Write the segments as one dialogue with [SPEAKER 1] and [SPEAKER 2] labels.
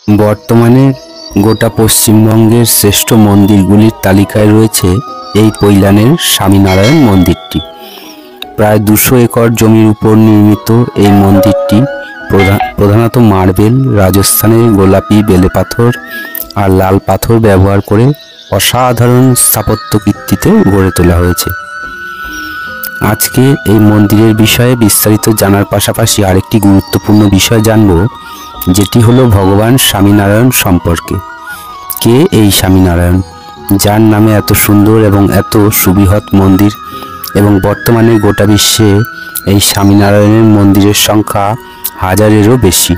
[SPEAKER 1] বর্তমানে গোটা পশ্চিমবঙ্গের শ্রেষ্ঠ মন্দিরগুলির তালিকায় রয়েছে এই পৈলানের স্বামীনারায়ণ মন্দিরটি। প্রায় 200 একর জমির উপর নির্মিত এই মন্দিরটি প্রধানত মার্বেল, রাজস্থানের গোলাপি বেলে পাথর আর লাল পাথর ব্যবহার করে অসাধারণ স্থাপত্য কীর্তিতে গড়ে তোলা হয়েছে। আজকে এই মন্দিরের বিষয়ে বিস্তারিত জানার পাশাপাশি আরেকটি গুরুত্বপূর্ণ বিষয় জানব, যেটি হলো ভগবান স্বামীনারায়ণ সম্পর্কে। কে এই স্বামীনারায়ণ, যার নামে এত সুন্দর এবং এত সুবৃহৎ মন্দির, এবং বর্তমানে গোটা বিশ্বে এই স্বামীনারায়ণের মন্দিরের সংখ্যা হাজারেরও বেশি।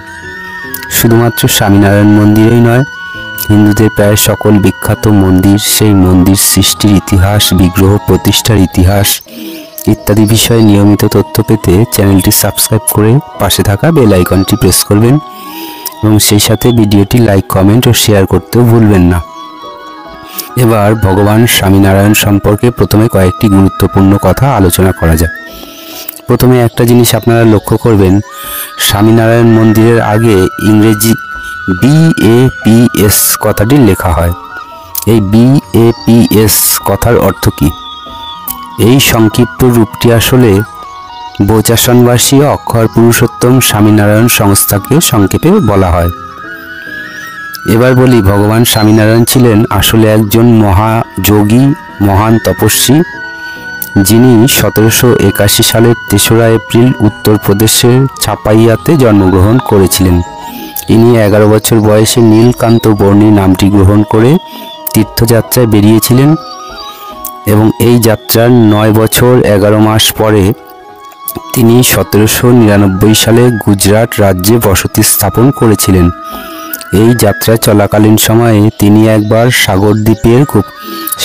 [SPEAKER 1] শুধুমাত্র স্বামীনারায়ণ মন্দিরেই নয়, হিন্দুদের প্রায় সকল বিখ্যাত মন্দির, সেই মন্দির সৃষ্টির ইতিহাস, বিগ্রহ প্রতিষ্ঠার ইতিহাস ইত্যাদি বিষয়ে নিয়মিত তথ্য পেতে চ্যানেলটি সাবস্ক্রাইব করে পাশে থাকা বেল আইকনটি প্রেস করবেন এবং সেই সাথে ভিডিওটি লাইক, কমেন্ট ও শেয়ার করতেও ভুলবেন না। এবার ভগবান স্বামীনারায়ণ সম্পর্কে প্রথমে কয়েকটি গুরুত্বপূর্ণ কথা আলোচনা করা যাক। প্রথমে একটা জিনিস আপনারা লক্ষ্য করবেন, স্বামীনারায়ণ মন্দিরের আগে ইংরেজি BAPS কথাটি লেখা হয়। এই BAPS কথার অর্থ কী? এই সংক্ষিপ্ত রূপটি আসলে বোচাসনবাসী অক্ষর পুরুষোত্তম স্বামীনারায়ণ সংস্থাকে সংক্ষেপে বলা হয়। এবার বলি, ভগবান স্বামীনারায়ণ ছিলেন আসলে একজন মহাযোগী, মহান তপস্বী, যিনি 1781 সালের 3রা এপ্রিল উত্তরপ্রদেশের ছাপাইয়াতে জন্মগ্রহণ করেছিলেন। ইনি 11 বছর বয়সে নীলকান্ত বর্ণী নামটি গ্রহণ করে তীর্থযাত্রায় বেরিয়েছিলেন এবং এই যাত্রার 9 বছর 11 মাস পরে তিনি 1799 সালে গুজরাট রাজ্যে বসতি স্থাপন করেছিলেন। এই যাত্রা চলাকালীন সময়ে তিনি একবার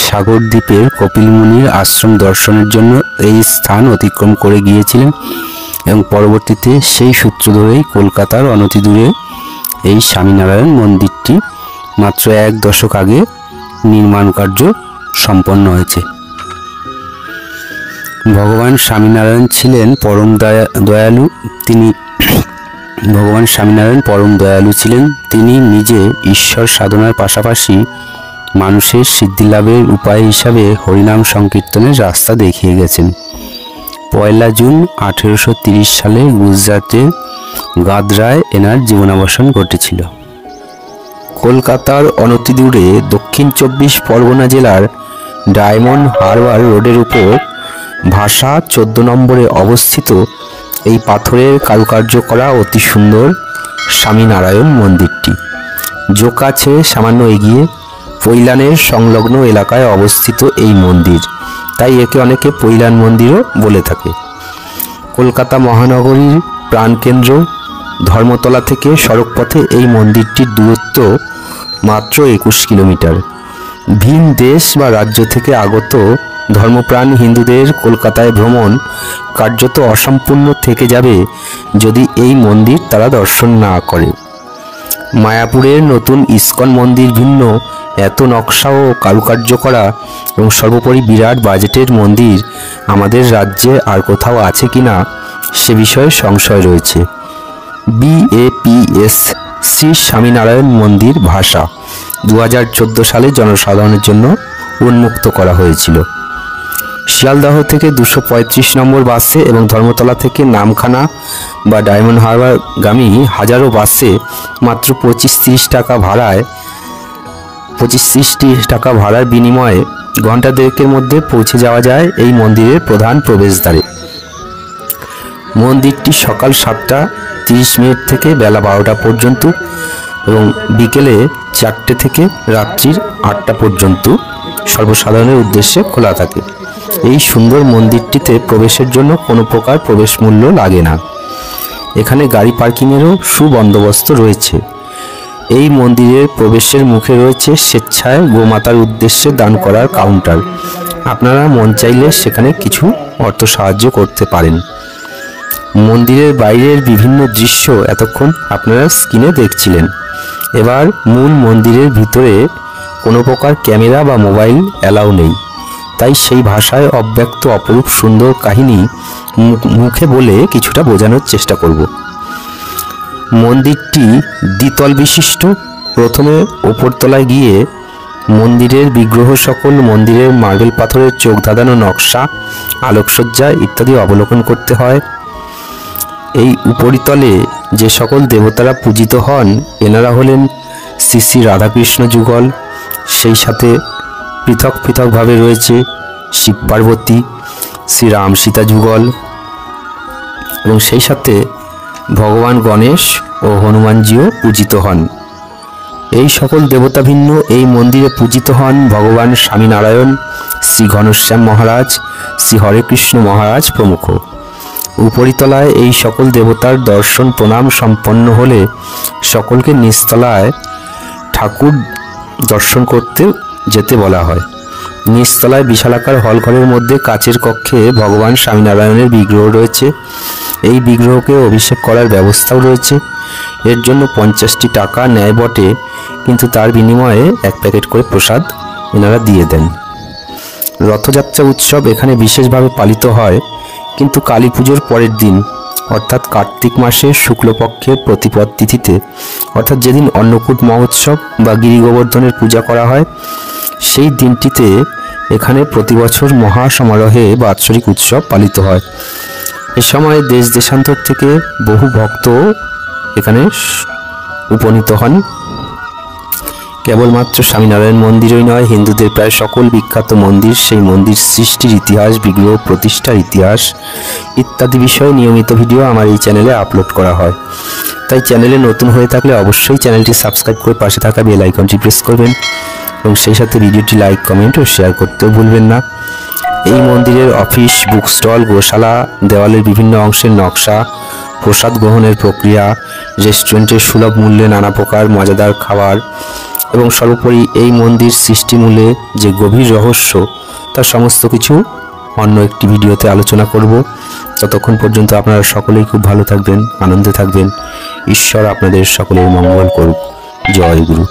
[SPEAKER 1] সাগরদ্বীপের কপিল মুনির আশ্রম দর্শনের জন্য এই স্থান অতিক্রম করে গিয়েছিলেন এবং পরবর্তীতে সেই সূত্র ধরেই কলকাতার অনতি দূরে এই স্বামীনারায়ণ মন্দিরটি মাত্র 1 দশক আগে নির্মাণ কার্য সম্পন্ন হয়েছে। ভগবান স্বামীনারায়ণ ছিলেন পরম দয়ালু। ভগবান স্বামীনারায়ণ পরম দয়ালু ছিলেন। তিনি নিজে ঈশ্বর সাধনার পাশাপাশি মানুষের সিদ্ধিলাভের উপায় হিসাবে হরিনাম সংকীর্তনের রাস্তা দেখিয়ে গেছেন। 1 জুন 1830 সালে গুজরাটের গাদ্রায় এনার জীবনাবসান ঘটেছিল। কলকাতার অনতি দূরে দক্ষিণ 24 পরগনা জেলার ডায়মন্ড হারবার রোডের উপর ভাষা 14 নম্বরে অবস্থিত এই পাথরের কারুকার্য করা অতি সুন্দর স্বামীনারায়ণ মন্দিরটি জোকা ছেড়ে সামান্য এগিয়ে পৈলানের সংলগ্ন এলাকায় অবস্থিত এই মন্দির, তাই একে অনেকে পৈলান মন্দিরও বলে থাকে। কলকাতা মহানগরীর প্রাণকেন্দ্র ধর্মতলা থেকে সড়কপথে এই মন্দিরটির দূরত্ব মাত্র 21 কিলোমিটার। ভিন দেশ বা রাজ্য থেকে আগত ধর্মপ্রাণ হিন্দুদের কলকাতায় ভ্রমণ কার্যত অসম্পূর্ণ থেকে যাবে যদি এই মন্দির তারা দর্শন না করে। মায়াপুরের নতুন ইস্কন মন্দির ভিন্ন এত নকশা ও কারুকার্য করা এবং সর্বোপরি বিরাট বাজেটের মন্দির আমাদের রাজ্যে আর কোথাও আছে কিনা সে বিষয়ে সংশয় রয়েছে। BAPS শ্রী স্বামীনারায়ণ মন্দির ভাষা 2014 সালে জনসাধারণের জন্য উন্মুক্ত করা হয়েছিল। শিয়ালদহ থেকে 235 নম্বর বাসে এবং ধর্মতলা থেকে নামখানা বা ডায়মন্ড হারবার গামী হাজারো বাসে মাত্র 25-30 টাকা ভাড়ার বিনিময়ে ঘন্টা দেড়েকের মধ্যে পৌঁছে যাওয়া যায় এই মন্দিরের প্রধান প্রবেশদ্বারে। মন্দিরটি সকাল 7টা 30 থেকে বেলা 12টা পর্যন্ত এবং বিকেলে 4টে থেকে রাত্রির 8টা পর্যন্ত সর্বসাধারণের উদ্দেশ্যে খোলা থাকে। এই সুন্দর মন্দিরটিতে প্রবেশের জন্য কোনো প্রকার প্রবেশ মূল্য লাগে না। এখানে গাড়ি পার্কিংয়েরও সুবন্দোবস্ত রয়েছে। এই মন্দিরের প্রবেশের মুখে রয়েছে স্বেচ্ছায় গোমাতার উদ্দেশ্যে দান করার কাউন্টার। আপনারা মন চাইলে সেখানে কিছু অর্থ সাহায্য করতে পারেন। মন্দিরের বাইরের বিভিন্ন দৃশ্য এতক্ষণ আপনারা স্ক্রিনে দেখছিলেন। এবার মূল মন্দিরের ভিতরে কোনো প্রকার ক্যামেরা বা মোবাইল অ্যালাউ নেই, তাই সেই ভাষায় অব্যক্ত অপরূপ সুন্দর কাহিনী মুখে বলে কিছুটা বোঝানোর চেষ্টা করব। মন্দিরটি দ্বিতল বিশিষ্ট প্রথমে উপরতলায় গিয়ে মন্দিরের বিগ্রহ সকল, মন্দিরের মার্বেল পাথরের চোখ ধাঁধানো নকশা, আলোকসজ্জা ইত্যাদি অবলোকন করতে হয়। এই উপরিতলে যে সকল দেবতারা পূজিত হন এনারা হলেন শ্রী শ্রী রাধাকৃষ্ণ যুগল, সেই সাথে পৃথক পৃথকভাবে রয়েছে শিব পার্বতী, শ্রীরাম সীতা যুগল এবং সেই সাথে ভগবান গণেশ ও হনুমানজিও পূজিত হন। এই সকল দেবতা ভিন্ন এই মন্দিরে পূজিত হন ভগবান স্বামীনারায়ণ, শ্রী ঘনশ্যাম মহারাজ, শ্রী হরেকৃষ্ণ মহারাজ প্রমুখ। উপরিতলায় এই সকল দেবতার দর্শন প্রণাম সম্পন্ন হলে সকলকে নিচতলায় ঠাকুর দর্শন করতে যেতে বলা হয়। নিচতলায় বিশালাকার হলঘরের মধ্যে কাচের কক্ষে ভগবান স্বামীনারায়ণের বিগ্রহ রয়েছে। এই বিগ্রহকে অভিষেক করার ব্যবস্থাও রয়েছে। এর জন্য 50টি টাকা নেয় বটে, কিন্তু তার বিনিময়ে 1 প্যাকেট করে প্রসাদ এনারা দিয়ে দেন। রথযাত্রা উৎসব এখানে বিশেষভাবে পালিত হয়, কিন্তু কালী পুজোর পরের দিন অর্থাৎ কার্তিক মাসের শুক্লপক্ষের প্রতিপদ তিথিতে, অর্থাৎ যেদিন অন্নকূট মহোৎসব বা গিরি গোবর্ধনের পূজা করা হয়, সেই দিনটিতে এখানে প্রতি বছর মহা সমারোহে বাৎসরিক উৎসব পালিত হয়। এ সময় দেশ দেশান্তর থেকে বহু ভক্ত এখানে উপনীত হন। কেবলমাত্র স্বামীনারায়ণ মন্দিরই নয়, হিন্দুদের প্রায় সকল বিখ্যাত মন্দির, সেই মন্দির সৃষ্টির ইতিহাস, বিগ্রহ প্রতিষ্ঠার ইতিহাস ইত্যাদি বিষয়ে নিয়মিত ভিডিও আমার এই চ্যানেলে আপলোড করা হয়। তাই চ্যানেলে নতুন হয়ে থাকলে অবশ্যই চ্যানেলটি সাবস্ক্রাইব করে পাশে থাকা বেল আইকনটি প্রেস করবেন এবং সেই সাথে ভিডিওটি লাইক, কমেন্ট ও শেয়ার করতেও ভুলবেন না। এই মন্দিরের অফিস, বুক স্টল, গোশালা, দেওয়ালের বিভিন্ন অংশের নকশা, প্রসাদ গ্রহণের প্রক্রিয়া, রেস্টুরেন্টের সুলভ মূল্যে নানা প্রকার মজাদার খাবার এবং সর্বোপরি এই মন্দির সৃষ্টিমূলে যে গভীর রহস্য, তার সমস্ত কিছু অন্য একটি ভিডিওতে আলোচনা করব। ততক্ষণ পর্যন্ত আপনারা সকলেই খুব ভালো থাকবেন, আনন্দে থাকবেন। ঈশ্বর আপনাদের সকলের মঙ্গল করুক। জয় গুরু।